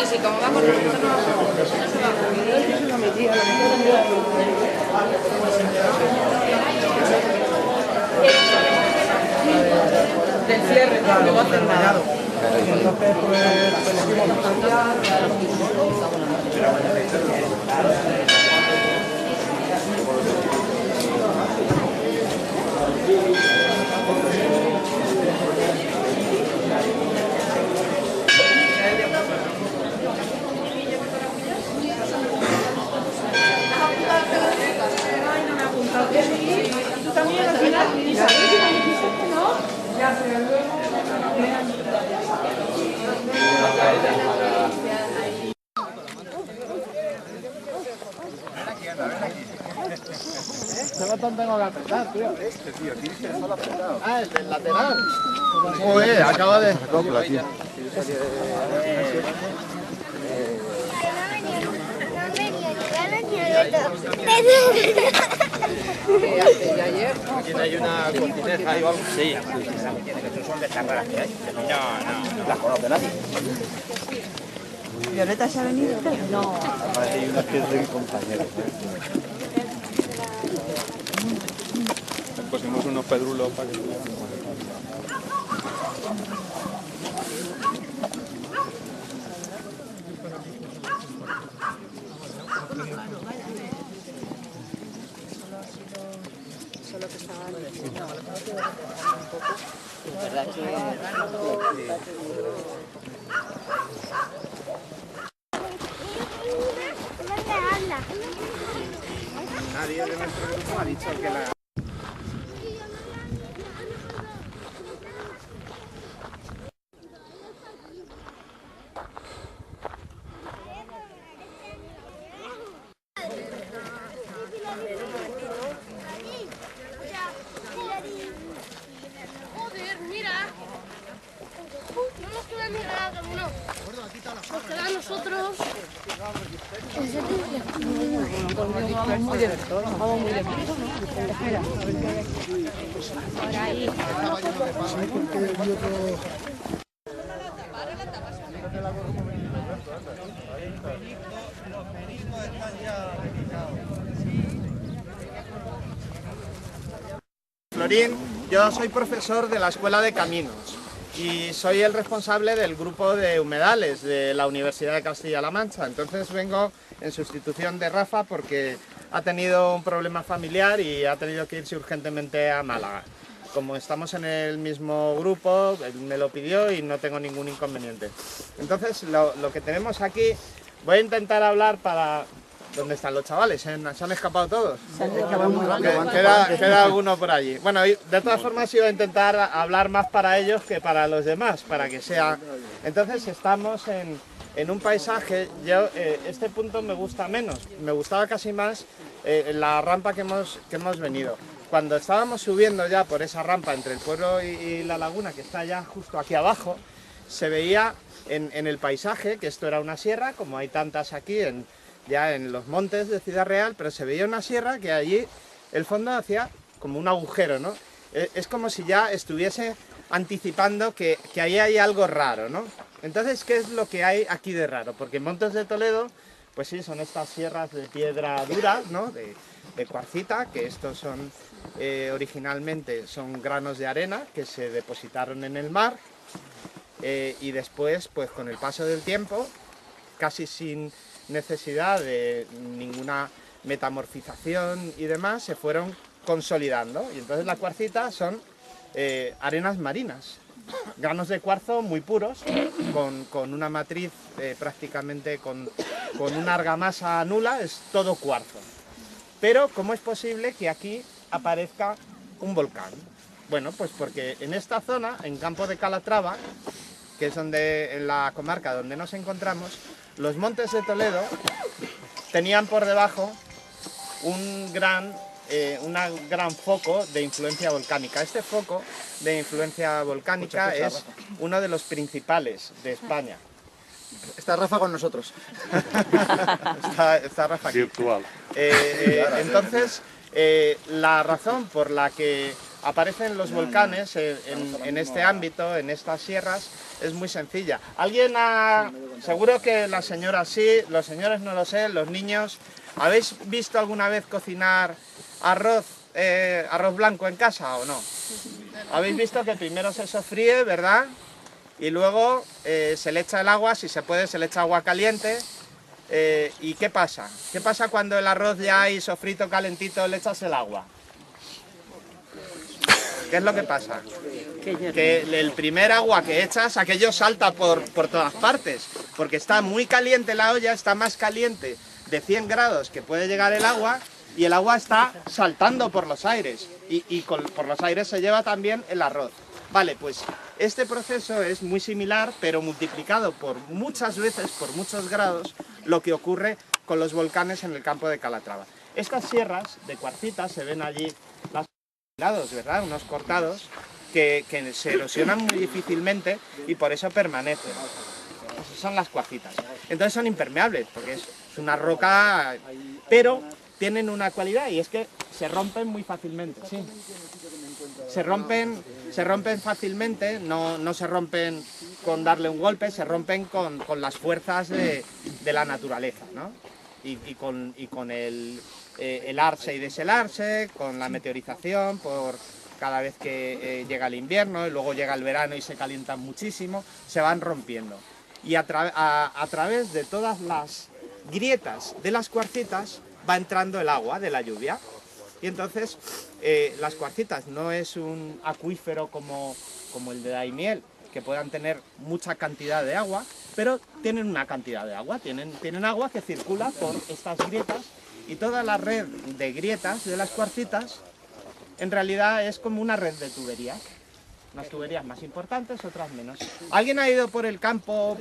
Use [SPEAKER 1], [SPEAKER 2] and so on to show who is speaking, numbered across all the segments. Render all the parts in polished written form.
[SPEAKER 1] Sí, como vamos nosotros del cierre, no va a hacer nada. Entonces, pues elegimos cambiar. ¿Tú también al final? ¿No? Ya, pero luego... ¿Qué botón tengo que apretar, tío? Este, tío, tienes que dejarlo apretado. Ah, el del lateral. Joder, acaba de... Acopla, tío. ¿Aquí hay una cortineja o algo? Sí, son de estas raras que hay. No las conoce nadie.
[SPEAKER 2] ¿Violeta se ha venido? No.
[SPEAKER 3] Hay unas que es de compañeros. Le pusimos unos pedrulos para que...
[SPEAKER 2] Solo que estaba
[SPEAKER 1] Nadie de nuestro grupo ha dicho que la...
[SPEAKER 4] Joder, mira. No nos queda ni nada, no. Nos queda a nosotros.
[SPEAKER 2] Vamos muy de vamos muy de espera. Por ahí.
[SPEAKER 1] Florín, yo soy profesor de la Escuela de Caminos y soy el responsable del grupo de humedales de la Universidad de Castilla-La Mancha. Entonces vengo en sustitución de Rafa porque ha tenido un problema familiar y ha tenido que irse urgentemente a Málaga. Como estamos en el mismo grupo, él me lo pidió y no tengo ningún inconveniente. Entonces lo que tenemos aquí, voy a intentar hablar para... ¿Dónde están los chavales? ¿Se han escapado todos?
[SPEAKER 2] Se han escapado muy rápido.
[SPEAKER 1] Queda alguno por allí. Bueno, de todas formas iba a intentar hablar más para ellos que para los demás, para que sea... Entonces estamos en un paisaje, yo este punto me gusta menos, me gustaba casi más la rampa que hemos venido. Cuando estábamos subiendo ya por esa rampa entre el pueblo y la laguna, que está ya justo aquí abajo, se veía en el paisaje, que esto era una sierra, como hay tantas aquí ya en los montes de Ciudad Real, pero se veía una sierra que allí el fondo hacía como un agujero, ¿no? Es como si ya estuviese anticipando que ahí hay algo raro, ¿no? Entonces, ¿qué es lo que hay aquí de raro? Porque Montes de Toledo, pues sí, son estas sierras de piedra dura, ¿no? De cuarcita, que estos son originalmente son granos de arena que se depositaron en el mar y después, pues con el paso del tiempo, casi sin necesidad de ninguna metamorfización y demás, se fueron consolidando. Y entonces la cuarcita son arenas marinas, granos de cuarzo muy puros, con una matriz prácticamente con una argamasa nula, es todo cuarzo. Pero ¿cómo es posible que aquí aparezca un volcán? Bueno, pues porque en esta zona, en Campo de Calatrava, que es en la comarca donde nos encontramos, los Montes de Toledo tenían por debajo un gran foco de influencia volcánica. Este foco de influencia volcánica es uno de los principales de España.
[SPEAKER 5] Está Rafa con nosotros.
[SPEAKER 1] está Rafa aquí.
[SPEAKER 3] Virtual.
[SPEAKER 1] Entonces, La razón por la que aparecen los volcanes en este ámbito, en estas sierras, es muy sencilla. Seguro que las señoras sí, los señores no lo sé, los niños, ¿habéis visto alguna vez cocinar arroz blanco en casa o no? Habéis visto que primero se sofríe, ¿verdad? Y luego se le echa el agua, si se puede se le echa agua caliente. ¿Y qué pasa? ¿Qué pasa cuando el arroz ya hay sofrito calentito, le echas el agua? ¿Qué es lo que pasa? Que el primer agua que echas, aquello salta por todas partes, porque está muy caliente la olla, está más caliente de 100 grados que puede llegar el agua, y el agua está saltando por los aires, y por los aires se lleva también el arroz. Vale, pues este proceso es muy similar, pero multiplicado por muchas veces, por muchos grados, lo que ocurre con los volcanes en el campo de Calatrava. Estas sierras de cuarcita se ven allí, las lados, ¿verdad? Unos cortados que se erosionan muy difícilmente y por eso permanecen. Esas son las cuarcitas. Entonces son impermeables, porque es una roca, pero tienen una cualidad y es que se rompen muy fácilmente. Sí. Se rompen fácilmente, no se rompen con darle un golpe, se rompen con las fuerzas de la naturaleza, ¿no? Y con el arse y deshelarse, con la meteorización, por cada vez que llega el invierno y luego llega el verano y se calientan muchísimo, se van rompiendo. Y a través de todas las grietas de las cuarcitas va entrando el agua de la lluvia. Y entonces las cuarcitas no es un acuífero como el de Daimiel, que puedan tener mucha cantidad de agua, pero tienen una cantidad de agua, tienen agua que circula por estas grietas, y toda la red de grietas de las cuarcitas en realidad es como una red de tuberías. Unas tuberías más importantes, otras menos. ¿Alguien ha ido por el campo,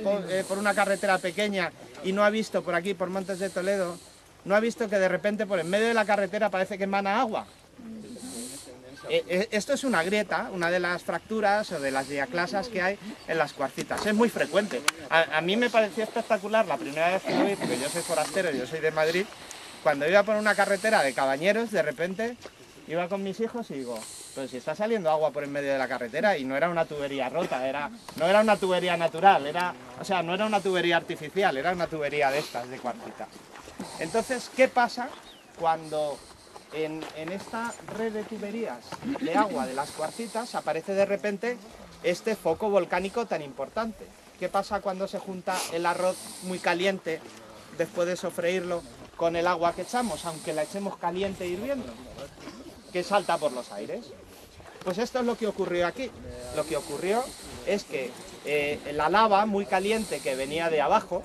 [SPEAKER 1] por una carretera pequeña y no ha visto por aquí, por Montes de Toledo, no ha visto que de repente por en medio de la carretera parece que emana agua? Esto es una grieta, una de las fracturas o de las diaclasas que hay en las cuarcitas. Es muy frecuente. A mí me pareció espectacular la primera vez que lo vi, porque yo soy forastero, yo soy de Madrid. Cuando iba por una carretera de Cabañeros, de repente iba con mis hijos y digo, pero si está saliendo agua por en medio de la carretera, y no era una tubería rota, no era una tubería natural, no era una tubería artificial, era una tubería de estas, de cuarcita. Entonces, ¿qué pasa cuando en esta red de tuberías de agua de las cuarcitas aparece de repente este foco volcánico tan importante? ¿Qué pasa cuando se junta el arroz muy caliente, después de sofreírlo, con el agua que echamos, aunque la echemos caliente hirviendo, que salta por los aires? Pues esto es lo que ocurrió aquí. Lo que ocurrió es que la lava muy caliente que venía de abajo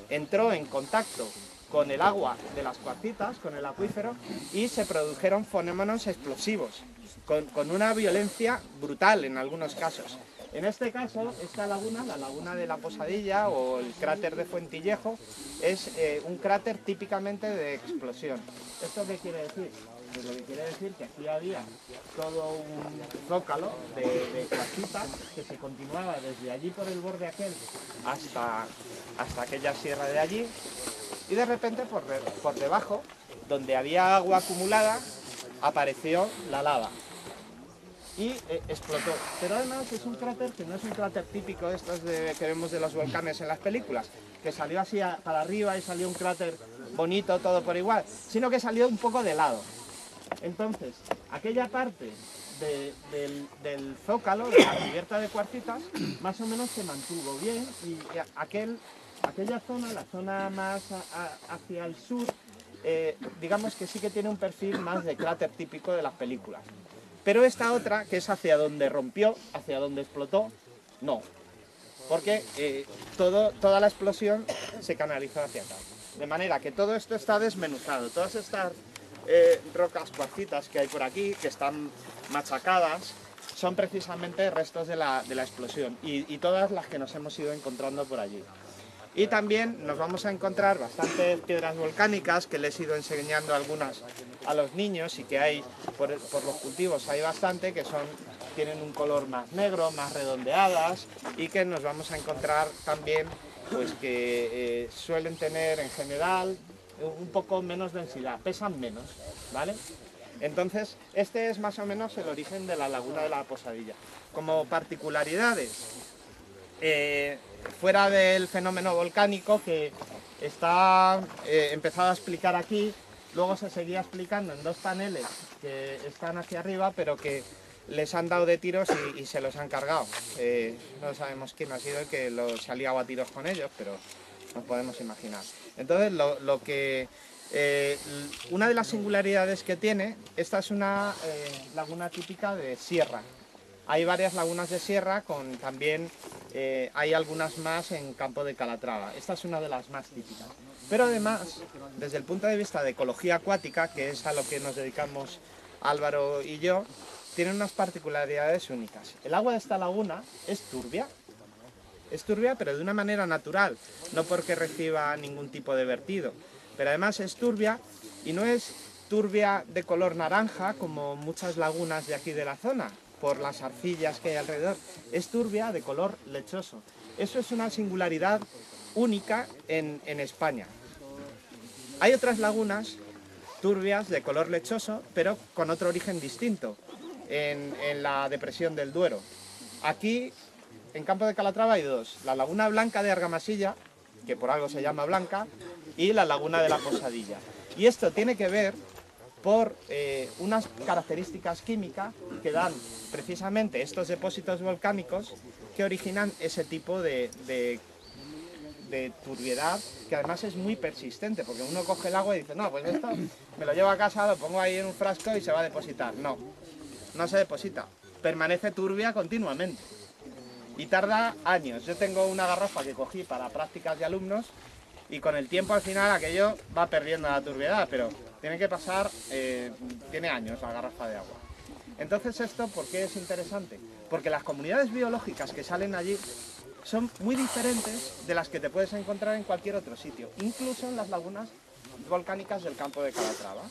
[SPEAKER 1] entró en contacto con el agua de las cuarcitas, con el acuífero, y se produjeron fenómenos explosivos, con una violencia brutal en algunos casos. En este caso, esta laguna, la laguna de la Posadilla o el cráter de Fuentillejo, es un cráter típicamente de explosión. ¿Esto qué quiere decir? Pues lo que quiere decir que aquí había todo un zócalo de cuarcitas que se continuaba desde allí por el borde aquel hasta aquella sierra de allí, y de repente por debajo, donde había agua acumulada, apareció la lava y explotó. Pero además es un cráter que no es un cráter típico de estos que vemos de los volcanes en las películas, que salió así para arriba y salió un cráter bonito, todo por igual, sino que salió un poco de lado. Entonces, aquella parte del zócalo, de la cubierta de cuarcitas, más o menos se mantuvo bien, y aquella zona, la zona más hacia el sur, digamos que sí que tiene un perfil más de cráter típico de las películas. Pero esta otra, que es hacia donde rompió, hacia donde explotó, no. Porque toda la explosión se canalizó hacia acá. De manera que todo esto está desmenuzado. Todas estas rocas cuarcitas que hay por aquí, que están machacadas, son precisamente restos de la explosión. Y todas las que nos hemos ido encontrando por allí. Y también nos vamos a encontrar bastantes piedras volcánicas, que les he ido enseñando algunas a los niños, y que hay por los cultivos hay bastante, que tienen un color más negro, más redondeadas, y que nos vamos a encontrar también pues que suelen tener en general un poco menos densidad, pesan menos, ¿vale? Entonces, este es más o menos el origen de la laguna de la Posadilla. Como particularidades, fuera del fenómeno volcánico que está empezado a explicar aquí, luego se seguía explicando en 2 paneles que están hacia arriba, pero que les han dado de tiros y se los han cargado. No sabemos quién ha sido el que se ha liado a tiros con ellos, pero nos podemos imaginar. Entonces, una de las singularidades que tiene, esta es una laguna típica de sierra. Hay varias lagunas de sierra, también hay algunas más en Campo de Calatrava. Esta es una de las más típicas. Pero además, desde el punto de vista de ecología acuática, que es a lo que nos dedicamos Álvaro y yo, tiene unas particularidades únicas. El agua de esta laguna es turbia, pero de una manera natural, no porque reciba ningún tipo de vertido. Pero además es turbia y no es turbia de color naranja como muchas lagunas de aquí de la zona, por las arcillas que hay alrededor. Es turbia de color lechoso. Eso es una singularidad única en España. Hay otras lagunas turbias de color lechoso, pero con otro origen distinto, en la depresión del Duero. Aquí, en Campo de Calatrava, hay 2. La laguna blanca de Argamasilla, que por algo se llama blanca, y la laguna de la Posadilla. Y esto tiene que ver por unas características químicas que dan precisamente estos depósitos volcánicos que originan ese tipo de turbiedad, que además es muy persistente, porque uno coge el agua y dice, no, pues esto me lo llevo a casa, lo pongo ahí en un frasco y se va a depositar. No, no se deposita, permanece turbia continuamente y tarda años. Yo tengo una garrafa que cogí para prácticas de alumnos y con el tiempo al final aquello va perdiendo la turbiedad, pero tiene que pasar, tiene años la garrafa de agua. Entonces esto, ¿por qué es interesante? Porque las comunidades biológicas que salen allí son muy diferentes de las que te puedes encontrar en cualquier otro sitio, incluso en las lagunas volcánicas del Campo de Calatrava.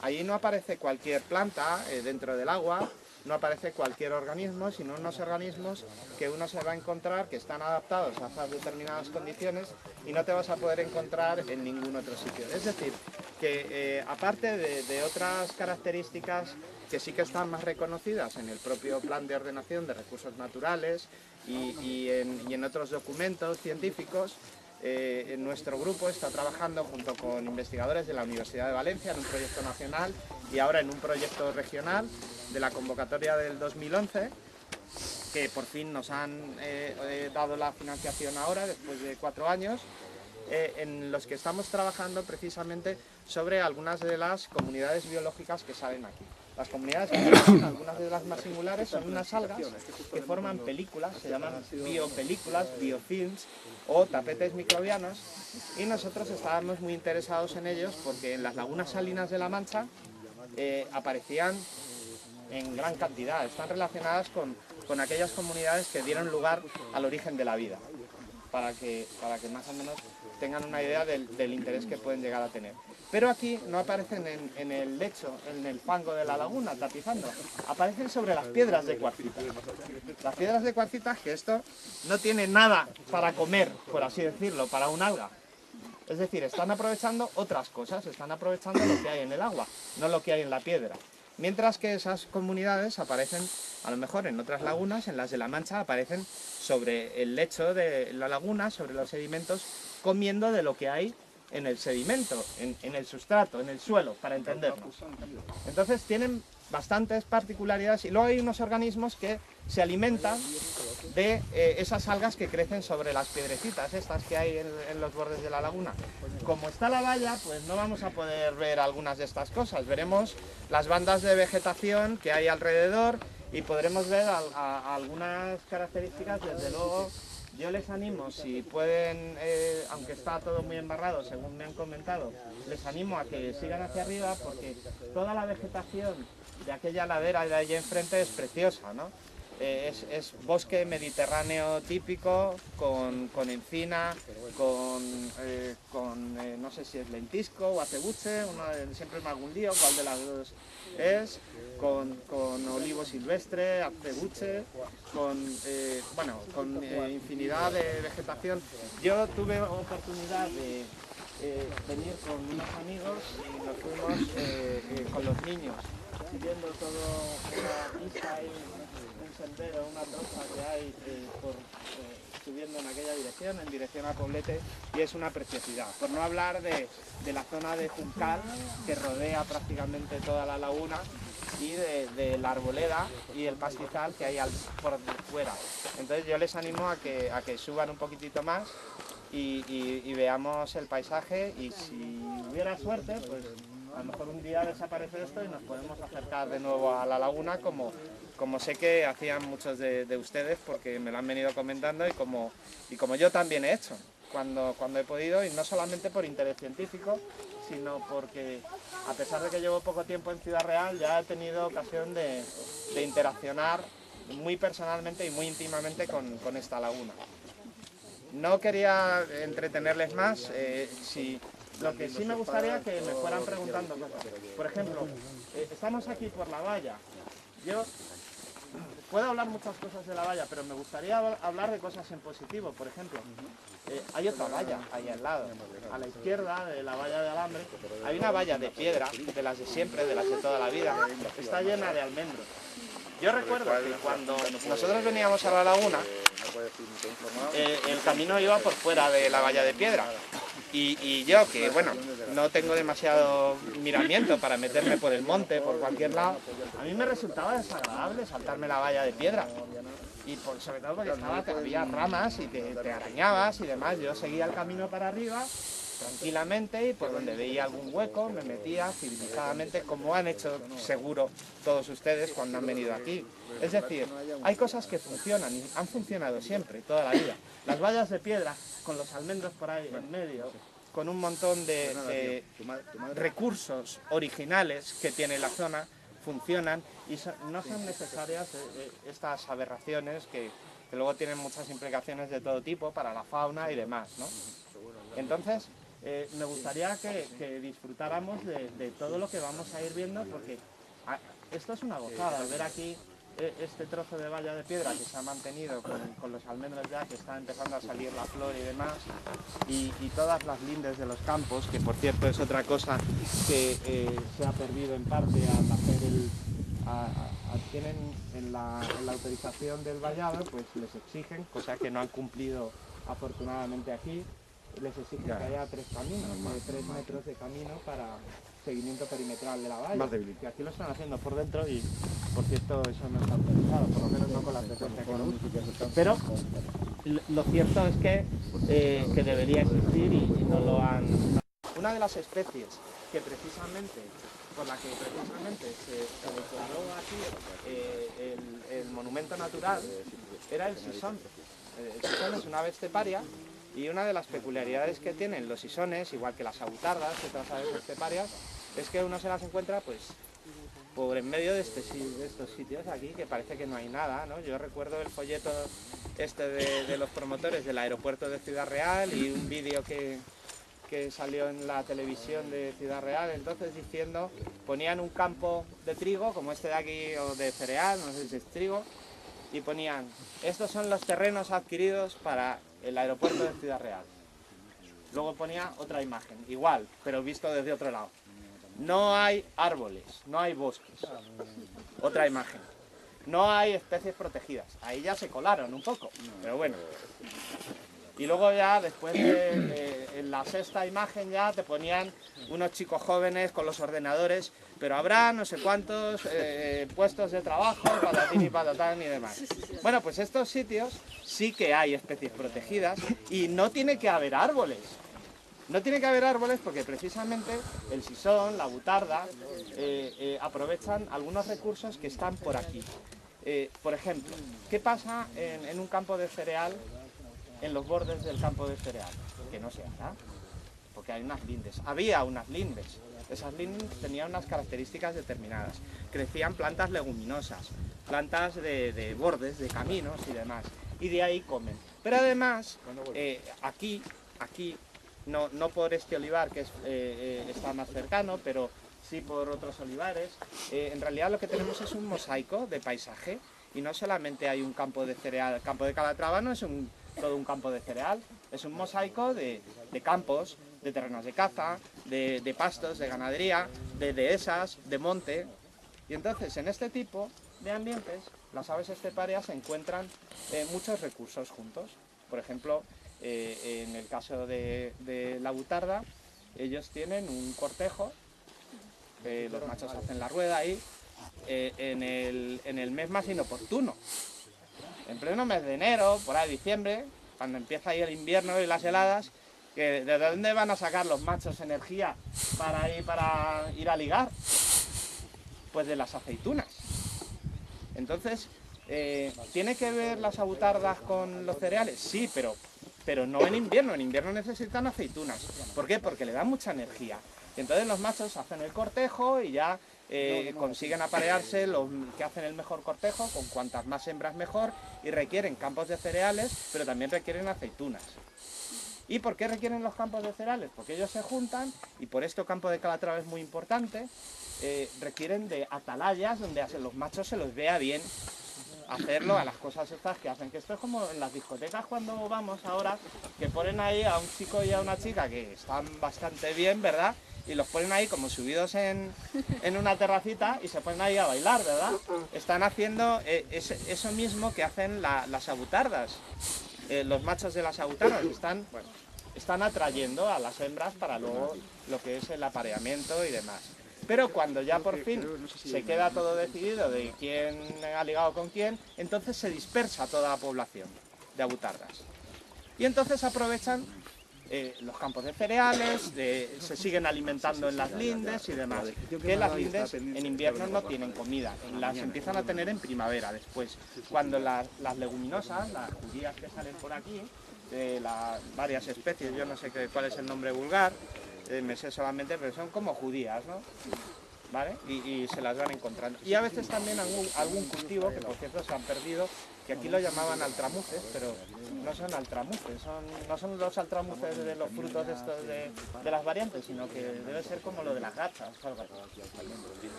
[SPEAKER 1] Allí no aparece cualquier planta dentro del agua, no aparece cualquier organismo, sino unos organismos que uno se va a encontrar que están adaptados a esas determinadas condiciones y no te vas a poder encontrar en ningún otro sitio. Es decir, que aparte de otras características que sí que están más reconocidas en el propio Plan de Ordenación de Recursos Naturales y en otros documentos científicos, nuestro grupo está trabajando junto con investigadores de la Universidad de Valencia en un proyecto nacional y ahora en un proyecto regional de la convocatoria del 2011, que por fin nos han dado la financiación ahora, después de 4 años, en los que estamos trabajando precisamente sobre algunas de las comunidades biológicas que salen aquí. Las comunidades biológicas, algunas de las más singulares, son unas algas que forman películas, se llaman biopelículas, biofilms o tapetes microbianos, y nosotros estábamos muy interesados en ellos porque en las lagunas salinas de La Mancha aparecían en gran cantidad. Están relacionadas con aquellas comunidades que dieron lugar al origen de la vida, para que más o menos tengan una idea del interés que pueden llegar a tener. Pero aquí no aparecen en el lecho, en el fango de la laguna, tapizando, aparecen sobre las piedras de cuarcita. Las piedras de cuarcita, que esto no tiene nada para comer, por así decirlo, para un alga. Es decir, están aprovechando otras cosas, están aprovechando lo que hay en el agua, no lo que hay en la piedra. Mientras que esas comunidades aparecen, a lo mejor en otras lagunas, en las de La Mancha, aparecen sobre el lecho de la laguna, sobre los sedimentos, comiendo de lo que hay en el sedimento, en el sustrato, en el suelo, para entendernos. Entonces tienen bastantes particularidades y luego hay unos organismos que se alimentan de esas algas que crecen sobre las piedrecitas, estas que hay en los bordes de la laguna. Como está la valla, pues no vamos a poder ver algunas de estas cosas. Veremos las bandas de vegetación que hay alrededor y podremos ver algunas características. Desde luego, yo les animo, si pueden, aunque está todo muy embarrado, según me han comentado, les animo a que sigan hacia arriba porque toda la vegetación de aquella ladera de allí enfrente es preciosa, ¿no? Es bosque mediterráneo típico, con encina, no sé si es lentisco o acebuche, siempre me hago un lío cuál de las dos es, con olivo silvestre, acebuche, con infinidad de vegetación. Yo tuve oportunidad venir con unos amigos y nos fuimos con los niños, siguiendo todo una pista y un sendero, una trocha que hay subiendo en aquella dirección, en dirección a Poblete, y es una preciosidad. Por no hablar de la zona de Juncal, que rodea prácticamente toda la laguna, y de la arboleda y el pastizal que hay por fuera. Entonces yo les animo a que suban un poquitito más y veamos el paisaje, y si hubiera suerte, pues a lo mejor un día desaparece esto y nos podemos acercar de nuevo a la laguna, como sé que hacían muchos de ustedes, porque me lo han venido comentando y como yo también he hecho cuando he podido, y no solamente por interés científico, sino porque a pesar de que llevo poco tiempo en Ciudad Real, ya he tenido ocasión de interaccionar muy personalmente y muy íntimamente con esta laguna. No quería entretenerles más, lo que sí me gustaría que me fueran preguntando cosas. Por ejemplo, estamos aquí por la valla. Yo puedo hablar muchas cosas de la valla, pero me gustaría hablar de cosas en positivo. Por ejemplo, hay otra valla ahí al lado, a la izquierda de la valla de alambre. Hay una valla de piedra, de las de siempre, de las de toda la vida. Está llena de almendros. Yo recuerdo que cuando nosotros veníamos a la laguna, el camino iba por fuera de la valla de piedra. Y yo, que bueno, no tengo demasiado miramiento para meterme por el monte, por cualquier lado, a mí me resultaba desagradable saltarme la valla de piedra. Y sobre todo porque había ramas y te arañabas y demás. Yo seguía el camino para arriba tranquilamente, y por donde veía algún hueco me metía civilizadamente, como han hecho seguro todos ustedes cuando han venido aquí. Es decir, hay cosas que funcionan y han funcionado siempre, toda la vida. Las vallas de piedra, con los almendros por ahí en medio, con un montón de recursos originales que tiene la zona, funcionan, y no son necesarias estas aberraciones que luego tienen muchas implicaciones de todo tipo para la fauna y demás, ¿no? Entonces, me gustaría que disfrutáramos de todo lo que vamos a ir viendo, porque esto es una gozada, ver aquí este trozo de valla de piedra que se ha mantenido con los almendros ya que está empezando a salir la flor y demás, y todas las lindes de los campos, que por cierto es otra cosa que se ha perdido en parte al hacer tienen en la autorización del vallado, pues les exigen, cosa que no han cumplido afortunadamente aquí, les exigen que haya 3 caminos, 3 metros de camino para seguimiento perimetral de la valla, que aquí lo están haciendo por dentro, y por cierto eso no está autorizado, por lo menos no con la frecuencia que lo usan. Pero lo cierto es que debería existir y no lo han. Una de las especies que por la que precisamente se declaró aquí el monumento natural era el sisón. El sisón es una ave esteparia, y una de las peculiaridades que tienen los sisones, igual que las avutardas, otras aves esteparias, es que uno se las encuentra pues por en medio de estos sitios aquí, que parece que no hay nada, ¿no? Yo recuerdo el folleto de los promotores del aeropuerto de Ciudad Real, y un vídeo que salió en la televisión de Ciudad Real, entonces ponían un campo de trigo, como este de aquí, o de cereal, no sé si es trigo, y ponían, estos son los terrenos adquiridos para el aeropuerto de Ciudad Real. Luego ponía otra imagen, igual, pero visto desde otro lado. No hay árboles, no hay bosques. Otra imagen. No hay especies protegidas. Ahí ya se colaron un poco, pero bueno. Y luego ya, después en la 6ª imagen ya te ponían unos chicos jóvenes con los ordenadores, pero habrá no sé cuántos puestos de trabajo, patatín y patatán y demás. Bueno, pues estos sitios sí que hay especies protegidas, y no tiene que haber árboles. No tiene que haber árboles porque precisamente el sisón, la butarda, aprovechan algunos recursos que están por aquí. Por ejemplo, ¿qué pasa en un campo de cereal? En los bordes del campo de cereal, que no se hará, porque hay unas lindes. Había unas lindes. Esas lindes tenían unas características determinadas. Crecían plantas leguminosas, plantas de bordes, de caminos y demás. Y de ahí comen. Pero además, aquí, no por este olivar que está más cercano, pero sí por otros olivares, en realidad lo que tenemos es un mosaico de paisaje, y no solamente hay un campo de cereal. El campo de Calatrava no es todo un campo de cereal, es un mosaico de campos de terrenos de caza, de pastos, de ganadería, de dehesas, de monte. Y entonces en este tipo de ambientes las aves esteparias encuentran muchos recursos juntos. Por ejemplo, en el caso de la butarda, ellos tienen un cortejo, los machos hacen la rueda ahí, en el mes más inoportuno. En pleno mes de enero, por ahí diciembre, cuando empieza ahí el invierno y las heladas, ¿de dónde van a sacar los machos energía para ir a ligar? Pues de las aceitunas. Entonces, ¿tiene que ver las abutardas con los cereales? Sí, pero no en invierno. En invierno necesitan aceitunas. ¿Por qué? Porque le dan mucha energía. Y entonces los machos hacen el cortejo y ya consiguen aparearse los que hacen el mejor cortejo, con cuantas más hembras mejor, y requieren campos de cereales, pero también requieren aceitunas. ¿Y por qué requieren los campos de cereales? Porque ellos se juntan, y por esto campo de Calatrava es muy importante, requieren de atalayas donde a los machos se los vea bien hacerlo, a las cosas estas que hacen, que esto es como en las discotecas cuando vamos ahora, que ponen ahí a un chico y a una chica que están bastante bien, ¿verdad? Y los ponen ahí como subidos en una terracita y se ponen ahí a bailar, ¿verdad? Están haciendo eso mismo que hacen las abutardas. Los machos de las abutardas están atrayendo a las hembras para luego lo que es el apareamiento y demás. Pero cuando ya por fin se queda todo decidido de quién ha ligado con quién, entonces se dispersa toda la población de abutardas. Y entonces aprovechan los campos de cereales, se siguen alimentando en las lindes y demás. Que las lindes en invierno no tienen comida, las empiezan a tener en primavera después. Cuando las leguminosas, las judías que salen por aquí, de las varias especies, yo no sé cuál es el nombre vulgar, me sé solamente, pero son como judías, ¿no? ¿Vale? Y se las van encontrando. Y a veces también algún cultivo, que por cierto se han perdido, que aquí lo llamaban altramuces, pero no son altramuces, no son los altramuces de los frutos estos de las variantes, sino que debe ser como lo de las gachas.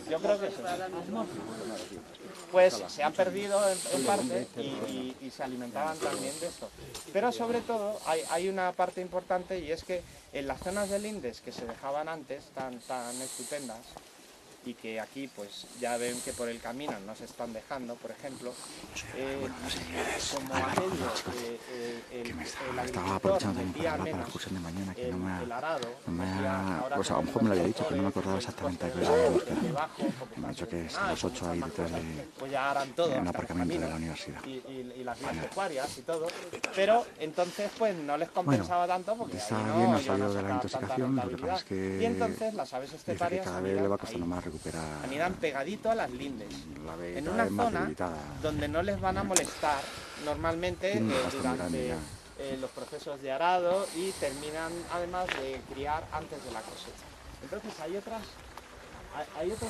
[SPEAKER 1] Yo creo que eso. Pues se han perdido en parte y se alimentaban también de esto. Pero sobre todo hay una parte importante, y es que en las zonas de lindes que se dejaban antes tan estupendas, y que aquí pues ya ven que por el camino no se están dejando, por ejemplo, como aquello, el agricultor metía menos el arado,
[SPEAKER 5] pues a lo mejor me lo había dicho, pero no me acordaba exactamente de qué era la búsqueda. Me ha dicho que es a las 8 ahí detrás de un aparcamiento de la universidad.
[SPEAKER 1] Y las vías pecuarias y todo, pero entonces pues no les compensaba tanto porque
[SPEAKER 5] está
[SPEAKER 1] ahí
[SPEAKER 5] bien,
[SPEAKER 1] no
[SPEAKER 5] nos salió de la
[SPEAKER 1] iban a sacar
[SPEAKER 5] intoxicación,
[SPEAKER 1] tanta
[SPEAKER 5] lo que pasa es
[SPEAKER 1] rentabilidad.
[SPEAKER 5] que
[SPEAKER 1] Y entonces las aves
[SPEAKER 5] dice que
[SPEAKER 1] esteparias
[SPEAKER 5] cada vez le va costando más recuperar,
[SPEAKER 1] anidan pegadito a las lindes,
[SPEAKER 5] la ve
[SPEAKER 1] en
[SPEAKER 5] cada
[SPEAKER 1] una
[SPEAKER 5] vez más
[SPEAKER 1] zona
[SPEAKER 5] debilitada.
[SPEAKER 1] donde no les van a molestar normalmente durante los procesos de arado, y terminan además de criar antes de la cosecha. Entonces hay otros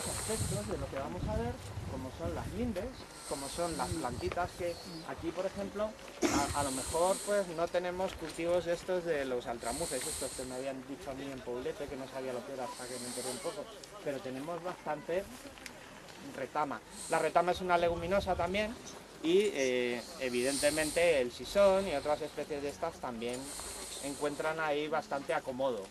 [SPEAKER 1] aspectos de lo que vamos a ver, como son las lindes, como son las plantitas, que aquí por ejemplo a lo mejor pues no tenemos cultivos estos de los altramuces, estos que me habían dicho a mí en Poblete, que no sabía lo que era hasta que me enteré un poco, pero tenemos bastante retama. La retama es una leguminosa también, y evidentemente el sisón y otras especies de estas también encuentran ahí bastante acomodo.